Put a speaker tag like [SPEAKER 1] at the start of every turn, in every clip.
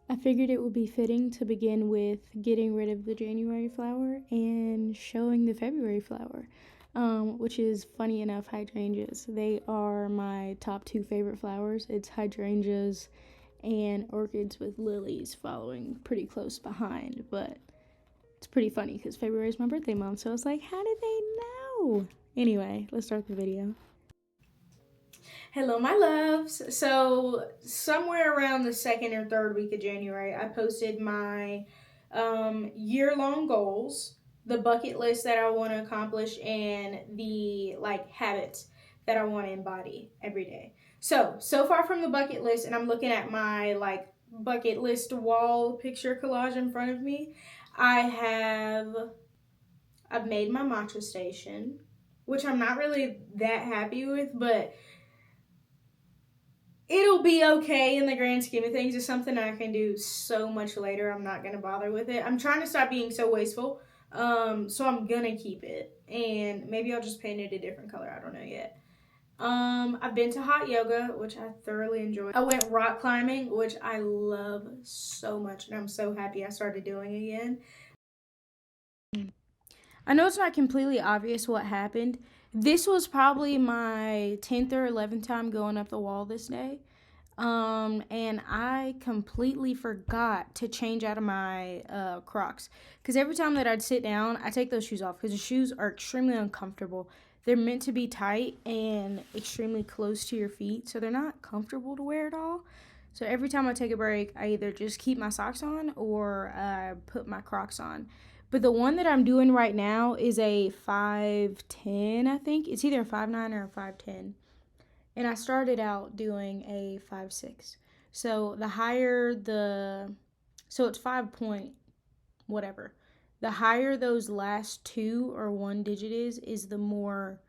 [SPEAKER 1] I figured it would be fitting to begin with getting rid of the January flower and showing the February flower, which is funny enough hydrangeas. They are my top two favorite flowers. It's hydrangeas and orchids with lilies following pretty close behind, but it's pretty funny because February is my birthday month, so I was like, how did they know? Anyway, let's start the video. Hello, my loves. So somewhere around the second or third week of January, I posted my year-long goals, the bucket list that I want to accomplish, and the habits that I want to embody every day. So far from the bucket list, and I'm looking at my bucket list wall picture collage in front of me. I've made my matcha station, which I'm not really that happy with, but it'll be okay in the grand scheme of things. It's something I can do so much later. I'm not gonna bother with it. I'm trying to stop being so wasteful. So I'm gonna keep it, and maybe I'll just paint it a different color. I don't know yet. I've been to hot yoga, which I thoroughly enjoyed. I went rock climbing, which I love so much, and I'm so happy I started doing again. I know it's not completely obvious what happened. This was probably my 10th or 11th time going up the wall this day. And I completely forgot to change out of my Crocs. Because every time that I'd sit down, I take those shoes off because the shoes are extremely uncomfortable. They're meant to be tight and extremely close to your feet, so they're not comfortable to wear at all. So every time I take a break, I either just keep my socks on or I put my Crocs on. But the one that I'm doing right now is a 5'10", I think. It's either a 5'9" or a 5'10". And I started out doing a 5'6". So the higher so it's 5 point whatever. The higher those last two or one digit is the more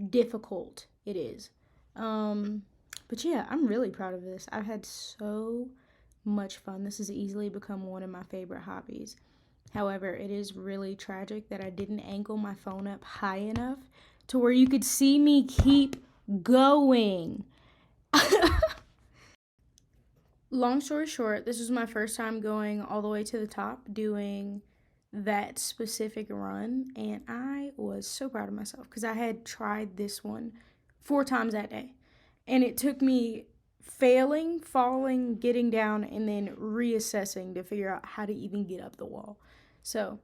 [SPEAKER 1] difficult it is. But yeah, I'm really proud of this. I've had so much fun. This has easily become one of my favorite hobbies. However, it is really tragic that I didn't angle my phone up high enough to where you could see me keep going. Long story short, this was my first time going all the way to the top doing that specific run, and I was so proud of myself because I had tried this one 4 times that day, and it took me failing, falling, getting down, and then reassessing to figure out how to even get up the wall. So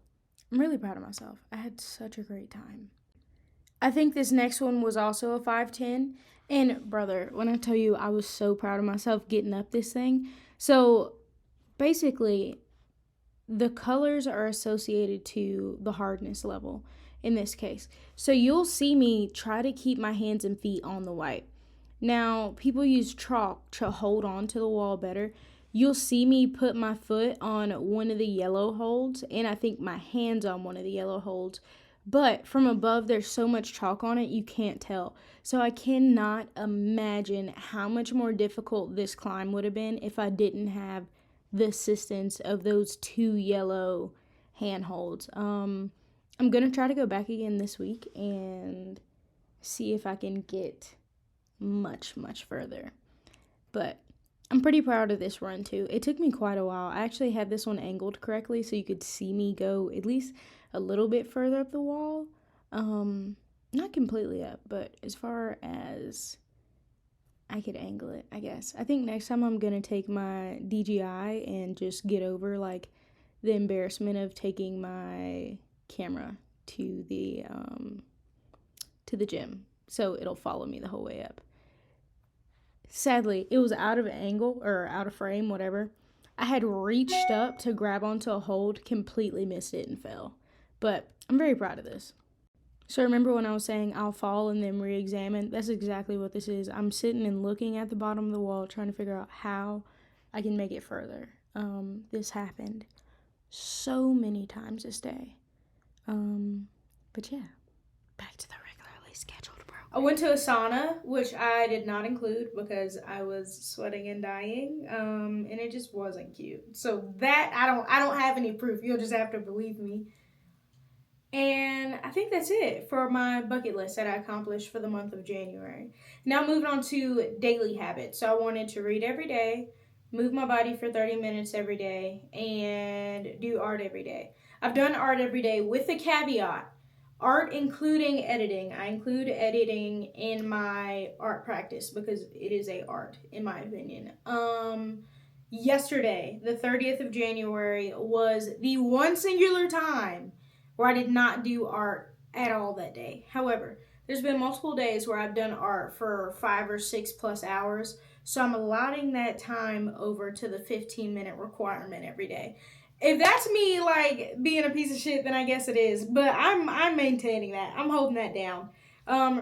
[SPEAKER 1] I'm really proud of myself. I had such a great time. I think this next one was also a 5'10". And brother, when I tell you I was so proud of myself getting up this thing. So basically, the colors are associated to the hardness level in this case. So you'll see me try to keep my hands and feet on the white. Now, people use chalk to hold on to the wall better. You'll see me put my foot on one of the yellow holds, and I think my hands on one of the yellow holds. But from above, there's so much chalk on it, you can't tell. So I cannot imagine how much more difficult this climb would have been if I didn't have the assistance of those 2 yellow handholds. I'm going to try to go back again this week and see if I can get much, much further. But I'm pretty proud of this run too. It took me quite a while. I actually had this one angled correctly so you could see me go at least a little bit further up the wall. Not completely up, but as far as I could angle it, I guess. I think next time I'm going to take my DJI and just get over the embarrassment of taking my camera to the gym. So it'll follow me the whole way up. Sadly, it was out of angle or out of frame, whatever. I had reached up to grab onto a hold, completely missed it and fell. But I'm very proud of this. So remember when I was saying I'll fall and then re-examine? That's exactly what this is. I'm sitting and looking at the bottom of the wall trying to figure out how I can make it further. This happened so many times this day. But yeah, back to the regularly scheduled program. I went to a sauna, which I did not include because I was sweating and dying, and it just wasn't cute. So that I don't have any proof. You'll just have to believe me. And I think that's it for my bucket list that I accomplished for the month of January. Now moving on to daily habits. So I wanted to read every day, move my body for 30 minutes every day, and do art every day. I've done art every day with the caveat, art including editing. I include editing in my art practice because it is a art, in my opinion. Yesterday, the 30th of January, was the one singular time where I did not do art at all that day. However, there's been multiple days where I've done art for 5 or 6 plus hours, so I'm allotting that time over to the 15-minute requirement every day. If that's me like being a piece of shit, then I guess it is. But I'm maintaining that. I'm holding that down.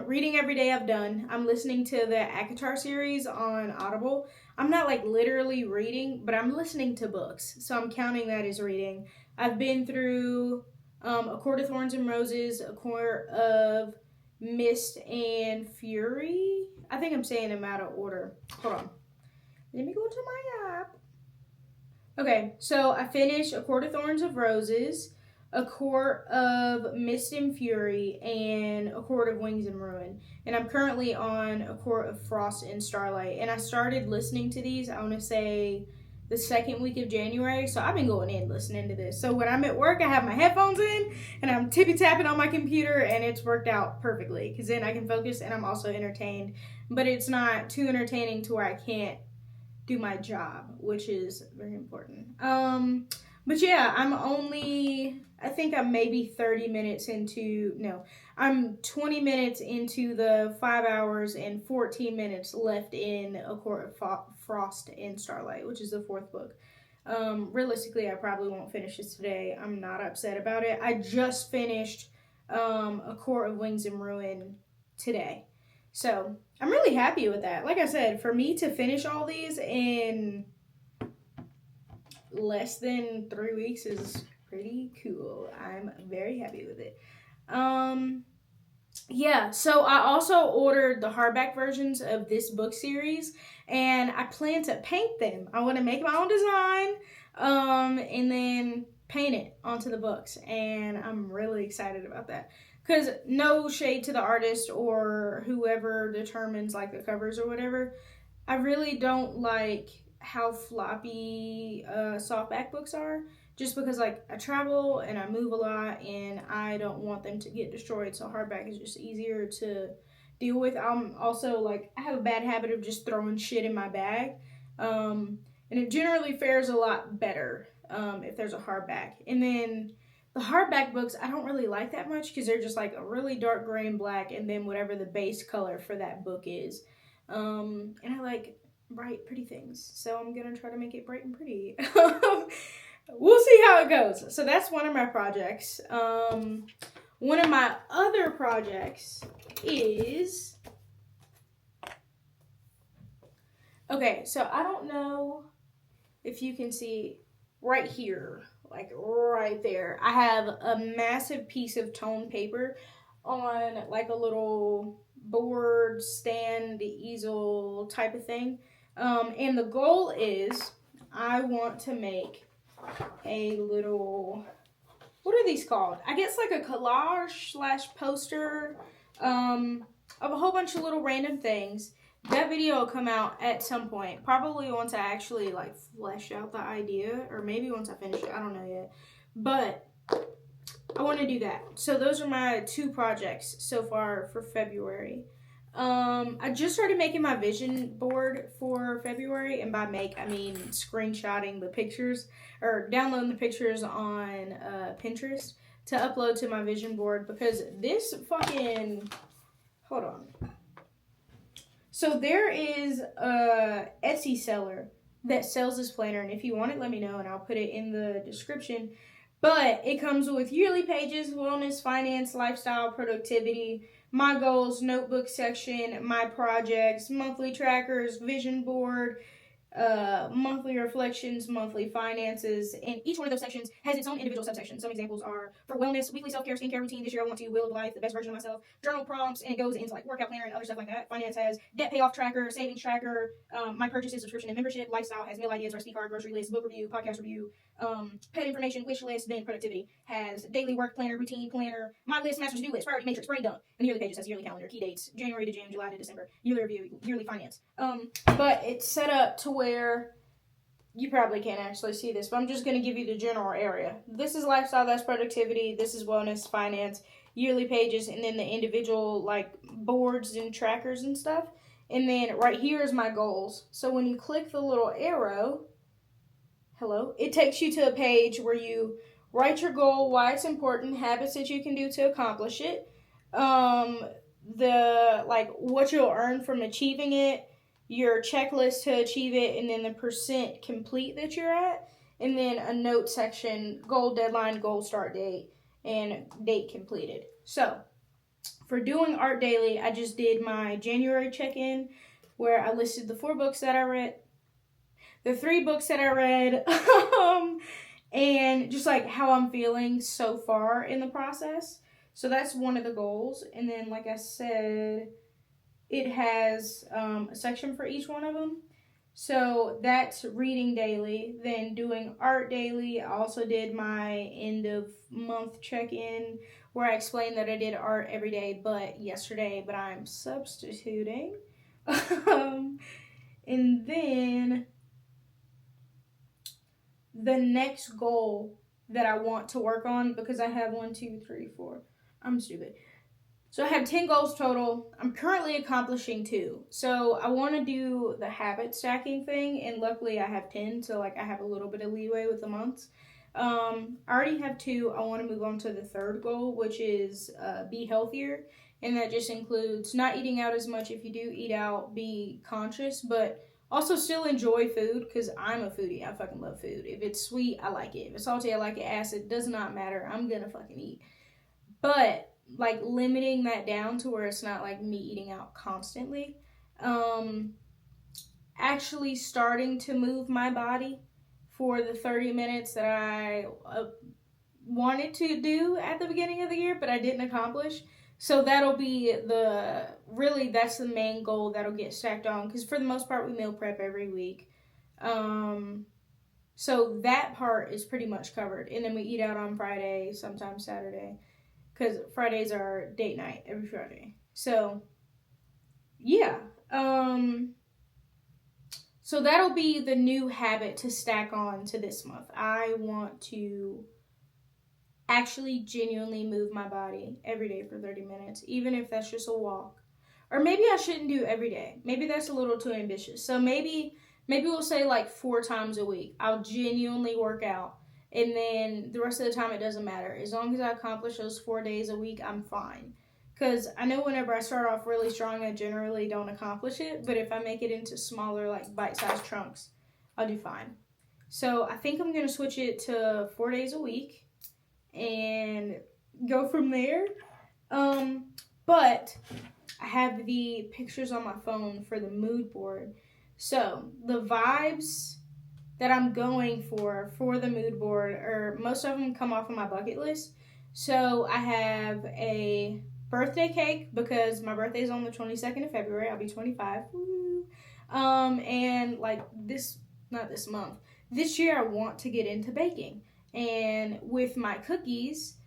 [SPEAKER 1] Reading every day I've done. I'm listening to the ACOTAR series on Audible. I'm not like literally reading, but I'm listening to books, so I'm counting that as reading. I've been through A Court of Thorns and Roses, A Court of Mist and Fury. I think I'm saying them out of order. Hold on. Let me go to my app. Okay, so I finished A Court of Thorns of Roses, A Court of Mist and Fury, and A Court of Wings and Ruin. And I'm currently on A Court of Frost and Starlight. And I started listening to these, I want to say, the second week of January. So I've been going in listening to this. So when I'm at work, I have my headphones in, and I'm tippy-tapping on my computer, and it's worked out perfectly. Because then I can focus, and I'm also entertained. But it's not too entertaining to where I can't do my job, which is very important. But yeah, I think I'm maybe 30 minutes into, no, I'm 20 minutes into the 5 hours and 14 minutes left in A Court of Frost and Starlight, which is the 4th book. Realistically, I probably won't finish this today. I'm not upset about it. I just finished A Court of Wings and Ruin today. So I'm really happy with that. Like I said, for me to finish all these in less than 3 weeks is pretty cool. I'm very happy with it. Yeah, so I also ordered the hardback versions of this book series, and I plan to paint them. I want to make my own design, and then paint it onto the books, and I'm really excited about that. Because no shade to the artist or whoever determines like the covers or whatever, I really don't like how floppy softback books are. Just because like I travel and I move a lot and I don't want them to get destroyed, so hardback is just easier to deal with. I'm also like, I have a bad habit of just throwing shit in my bag, and it generally fares a lot better if there's a hardback. And then the hardback books, I don't really like that much because they're just like a really dark gray and black, and then whatever the base color for that book is. And I like bright, pretty things, so I'm gonna try to make it bright and pretty. We'll see how it goes. So that's one of my projects. One of my other projects is... Okay, so I don't know if you can see right here, like right there. I have a massive piece of toned paper on like a little board, stand, easel type of thing. And the goal is I want to make a little, what are these called? I guess like a collage / poster of a whole bunch of little random things. That video will come out at some point, probably once I actually like flesh out the idea, or maybe once I finish it, I don't know yet. But I want to do that. So those are my 2 projects so far for February. I just started making my vision board for February, and by make, I mean screenshotting the pictures, or downloading the pictures on Pinterest to upload to my vision board, because this fucking, hold on. So there is a Etsy seller that sells this planner, and if you want it, let me know, and I'll put it in the description. But it comes with yearly pages, wellness, finance, lifestyle, productivity, my goals, notebook section, my projects, monthly trackers, vision board, monthly reflections, monthly finances, and each one of those sections has its own individual subsections. Some examples are for wellness, weekly self-care, skincare routine, this year I want to, will of life, the best version of myself, journal prompts, and it goes into like workout planner and other stuff like that. Finance has debt payoff tracker, savings tracker, my purchases, subscription, and membership. Lifestyle has meal ideas, recipe card, grocery list, book review, podcast review, pet information, wish list. Then productivity has daily work planner, routine planner, my list, master to-do list, priority matrix, brain dump. And yearly pages has yearly calendar, key dates, January to June, July to December, yearly review, yearly finance. But it's set up to where you probably can't actually see this, but I'm just going to give you the general area. This is lifestyle, that's productivity, this is wellness, finance, yearly pages, and then the individual like boards and trackers and stuff. And then right here is my goals. So when you click the little arrow, it takes you to a page where you write your goal, why it's important, habits that you can do to accomplish it, the like what you'll earn from achieving it, your checklist to achieve it, and then the percent complete that you're at, and then a note section, goal deadline, goal start date, and date completed. So for doing art daily, I just did my January check-in where I listed the 4 books that I read, the 3 books that I read, and just like how I'm feeling so far in the process. So that's one of the goals. And then, like I said, it has a section for each one of them. So that's reading daily, then doing art daily. I also did my end of month check-in where I explained that I did art every day but yesterday, but I'm substituting. And then the next goal that I want to work on, because I have 1, 2, 3, 4. I'm stupid. So I have 10 goals total. I'm currently accomplishing 2. So I want to do the habit stacking thing, and luckily I have 10, so like I have a little bit of leeway with the months. I already have 2. I want to move on to the 3rd goal, which is be healthier, and that just includes not eating out as much. If you do eat out, be conscious, but also still enjoy food, because I'm a foodie. I fucking love food. If it's sweet, I like it. If it's salty, I like it. Acid, does not matter. I'm gonna fucking eat. But like limiting that down to where it's not like me eating out constantly. Actually starting to move my body for the 30 minutes that I wanted to do at the beginning of the year, but I didn't accomplish. So that'll be that's the main goal that'll get stacked on, because for the most part we meal prep every week. So that part is pretty much covered. And then we eat out on Friday, sometimes Saturday, because Fridays are date night every Friday. So yeah. So that'll be the new habit to stack on to this month. I want to actually genuinely move my body every day for 30 minutes, even if that's just a walk. Or maybe I shouldn't do every day. Maybe that's a little too ambitious. So maybe we'll say like 4 times a week. I'll genuinely work out. And then the rest of the time, it doesn't matter. As long as I accomplish those 4 days a week, I'm fine. Because I know whenever I start off really strong, I generally don't accomplish it. But if I make it into smaller, like bite-sized chunks, I'll do fine. So I think I'm going to switch it to 4 days a week and go from there. But I have the pictures on my phone for the mood board. So the vibes that I'm going for the mood board, or most of them come off of my bucket list. So I have a birthday cake, because my birthday is on the 22nd of February. I'll be 25. Woo. And like not this month. This year I want to get into baking. And with my cookies,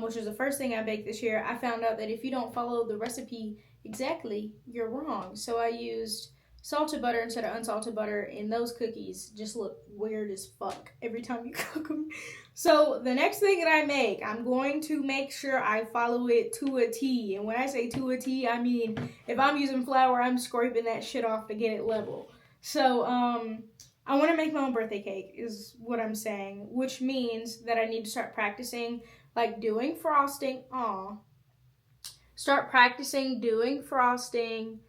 [SPEAKER 1] which is the first thing I baked this year, I found out that if you don't follow the recipe exactly, you're wrong. So I used salted butter instead of unsalted butter, and those cookies just look weird as fuck every time you cook them. So the next thing that I make, I'm going to make sure I follow it to a T. And when I say to a T, I mean if I'm using flour, I'm scraping that shit off to get it level. So I want to make my own birthday cake is what I'm saying, which means that I need to start practicing like doing frosting. Start practicing doing frosting,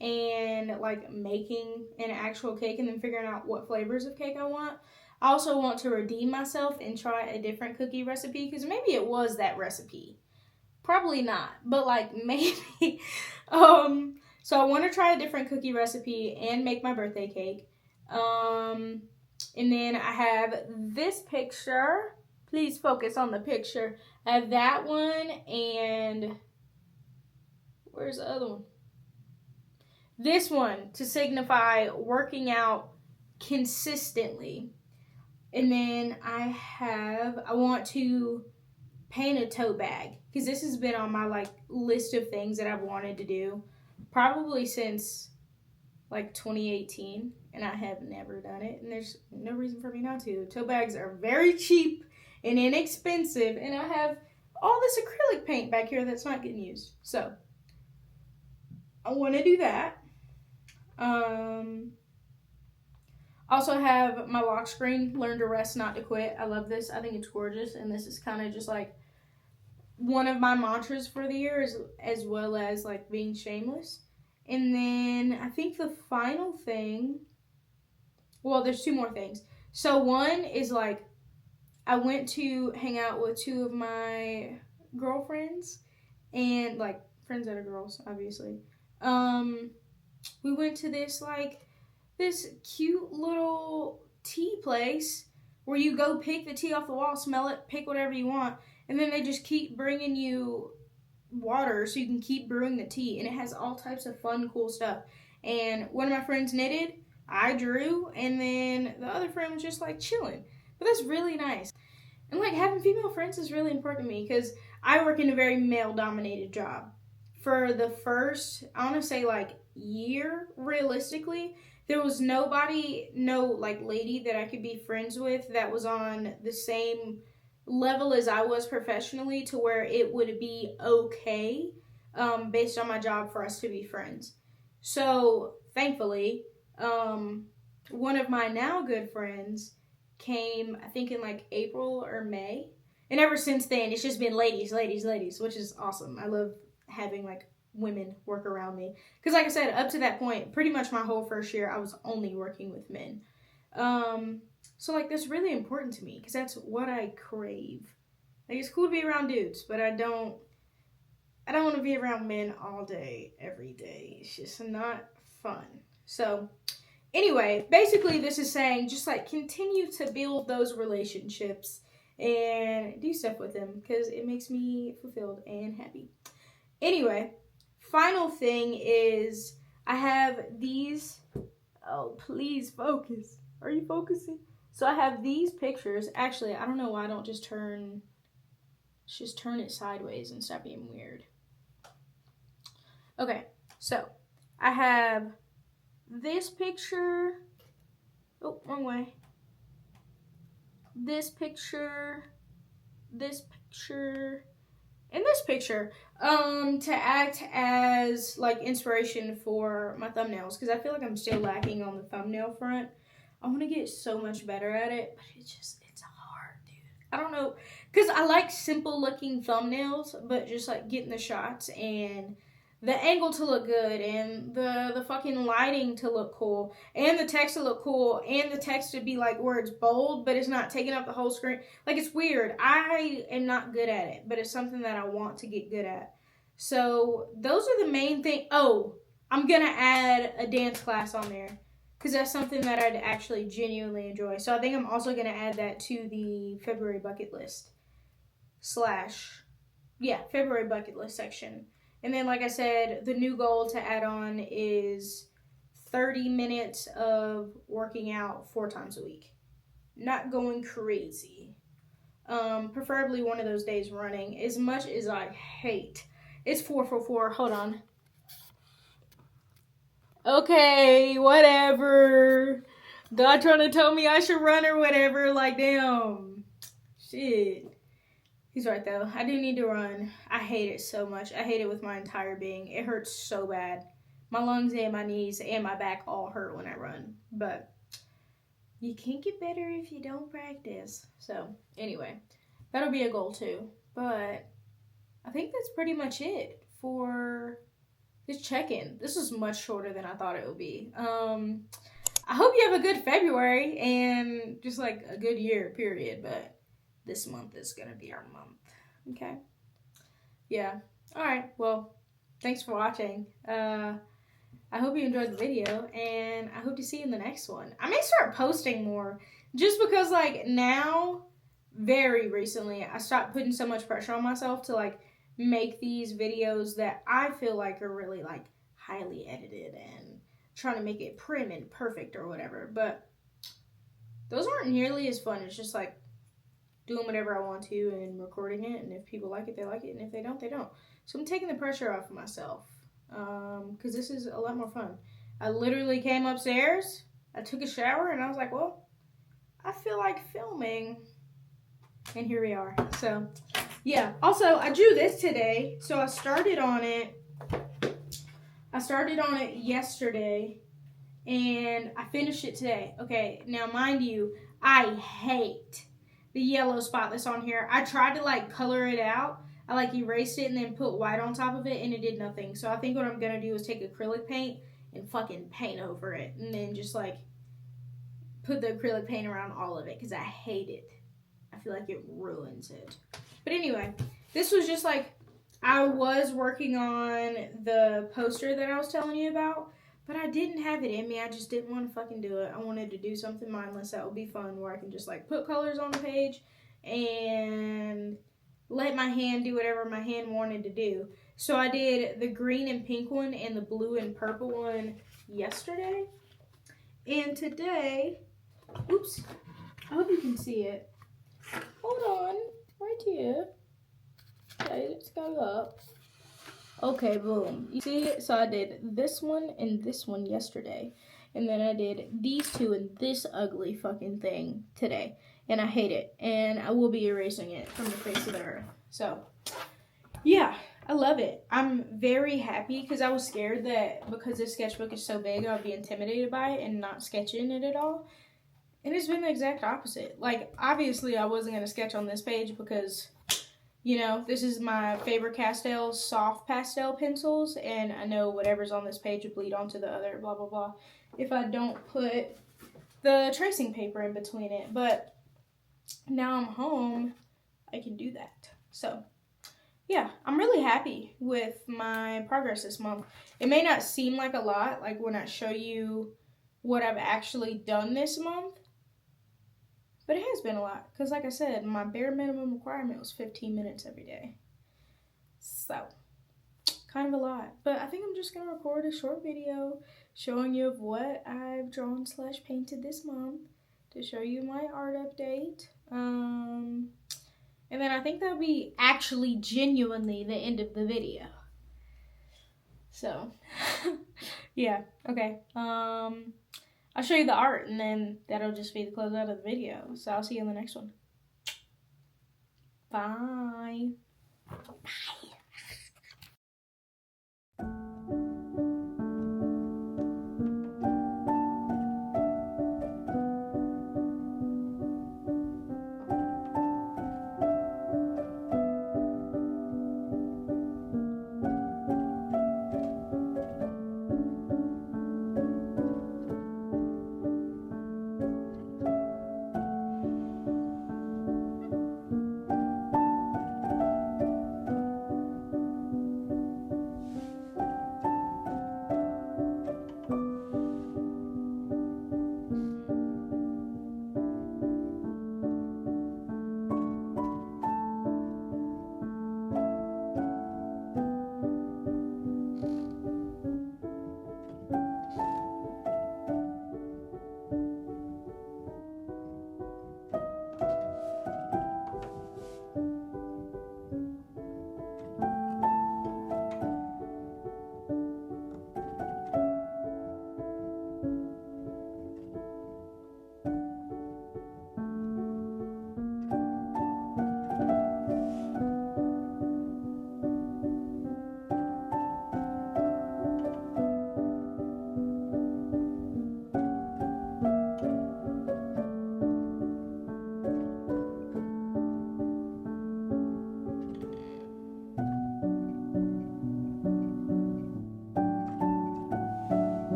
[SPEAKER 1] and like making an actual cake, and then figuring out what flavors of cake I want. I also want to redeem myself and try a different cookie recipe, because maybe it was that recipe. Probably not, but like maybe. So I want to try a different cookie recipe and make my birthday cake. And then I have this picture. Please focus on the picture. I have that one, and where's the other one? This one to signify working out consistently. And then I want to paint a tote bag, because this has been on my like list of things that I've wanted to do probably since like 2018. and I have never done it, and there's no reason for me not to. Tote bags are very cheap and inexpensive, and I have all this acrylic paint back here that's not getting used. So I want to do that. Also have my lock screen, Learn to Rest, Not to Quit. I love this. I think it's gorgeous, and this is kind of just like one of my mantras for the year, as well as like being shameless. And then I think the final thing, well, there's two more things. So one is like, I went to hang out with two of my girlfriends, and like friends that are girls, obviously. We went to this cute little tea place where you go pick the tea off the wall, smell it, pick whatever you want, and then they just keep bringing you water so you can keep brewing the tea, and it has all types of fun, cool stuff. And one of my friends knitted, I drew, and then the other friend was just like chilling. But that's really nice. And like having female friends is really important to me because I work in a very male-dominated job. For the first, I want to say like year, realistically, there was no like lady that I could be friends with that was on the same level as I was professionally to where it would be okay based on my job for us to be friends. So thankfully, one of my now good friends came, I think in like April or May. And ever since then, it's just been ladies, which is awesome. I love having like women work around me. Because like I said, up to that point, pretty much my whole first year, I was only working with men. So like that's really important to me because that's what I crave. Like it's cool to be around dudes, but I don't want to be around men all day, every day. It's just not fun. So anyway, basically this is saying just like continue to build those relationships and do stuff with them because it makes me fulfilled and happy. Anyway, final thing is I have these. Oh, please focus. Are you focusing? So I have these pictures. Actually, I don't know why I don't just turn it sideways and stop being weird. Okay, so I have this picture. Oh, wrong way. This picture, and this picture, to act as like inspiration for my thumbnails because I feel like I'm still lacking on the thumbnail front. I want to get so much better at it, but it's hard, dude. I don't know, because I like simple looking thumbnails, but just like getting the shots and the angle to look good and the fucking lighting to look cool and the text to look cool and the text to be like where it's bold but it's not taking up the whole screen. Like it's weird. I am not good at it, but it's something that I want to get good at. So those are the main things. Oh, I'm going to add a dance class on there because that's something that I'd actually genuinely enjoy. So I think I'm also going to add that to the February bucket list February bucket list section. And then, like I said, the new goal to add on is 30 minutes of working out 4 times a week. Not going crazy. Preferably one of those days running. As much as I hate. It's 4 for 4. Hold on. Okay, whatever. God trying to tell me I should run or whatever. Like, damn. Shit. He's right, though. I do need to run. I hate it so much. I hate it with my entire being. It hurts so bad. My lungs and my knees and my back all hurt when I run. But you can't get better if you don't practice. So, anyway. That'll be a goal, too. But I think that's pretty much it for this check-in. This was much shorter than I thought it would be. I hope you have a good February and just, like, a good year, period. But this month is going to be our month. Okay? Yeah. Alright, well, thanks for watching. I hope you enjoyed the video, and I hope to see you in the next one. I may start posting more, just because, like, now, very recently, I stopped putting so much pressure on myself to, like, make these videos that I feel like are really, like, highly edited and trying to make it prim and perfect or whatever. But those aren't nearly as fun. It's just, like, doing whatever I want to and recording it, and if people like it, they like it, and if they don't, they don't. So I'm taking the pressure off of myself, because this is a lot more fun. I literally came upstairs, I took a shower and I was like, well, I feel like filming. And here we are. So, yeah. Also, I drew this today. So I started on it. Yesterday. And I finished it today. Okay, now mind you, I hate the yellow spot that's on here. I tried to like color it out. I like erased it and then put white on top of it and it did nothing. So I think what I'm gonna do is take acrylic paint and fucking paint over it and then just like put the acrylic paint around all of it because I hate it. I feel like it ruins it. But anyway, this was just like, I was working on the poster that I was telling you about. But I didn't have it in me. I just didn't want to fucking do it. I wanted to do something mindless that would be fun where I can just like put colors on the page and let my hand do whatever my hand wanted to do. So I did the green and pink one and the blue and purple one yesterday. And today, oops, I hope you can see it. Hold on, right here. Okay, let's go up. Okay, boom. You see it? So I did this one and this one yesterday. And then I did these two and this ugly fucking thing today. And I hate it. And I will be erasing it from the face of the earth. So, yeah, I love it. I'm very happy because I was scared that because this sketchbook is so big, I would be intimidated by it and not sketch in it at all. And it's been the exact opposite. Like, obviously, I wasn't going to sketch on this page because, you know, this is my Faber-Castell soft pastel pencils, and I know whatever's on this page would bleed onto the other, blah, blah, blah, if I don't put the tracing paper in between it. But now I'm home, I can do that. So, yeah, I'm really happy with my progress this month. It may not seem like a lot, like when I show you what I've actually done this month, but it has been a lot, because like I said, my bare minimum requirement was 15 minutes every day. So, kind of a lot. But I think I'm just going to record a short video showing you of what I've drawn / painted this month to show you my art update. And then I think that'll be actually genuinely the end of the video. So, yeah, okay. I'll show you the art, and then that'll just be the closeout of the video. So I'll see you in the next one. Bye. Bye.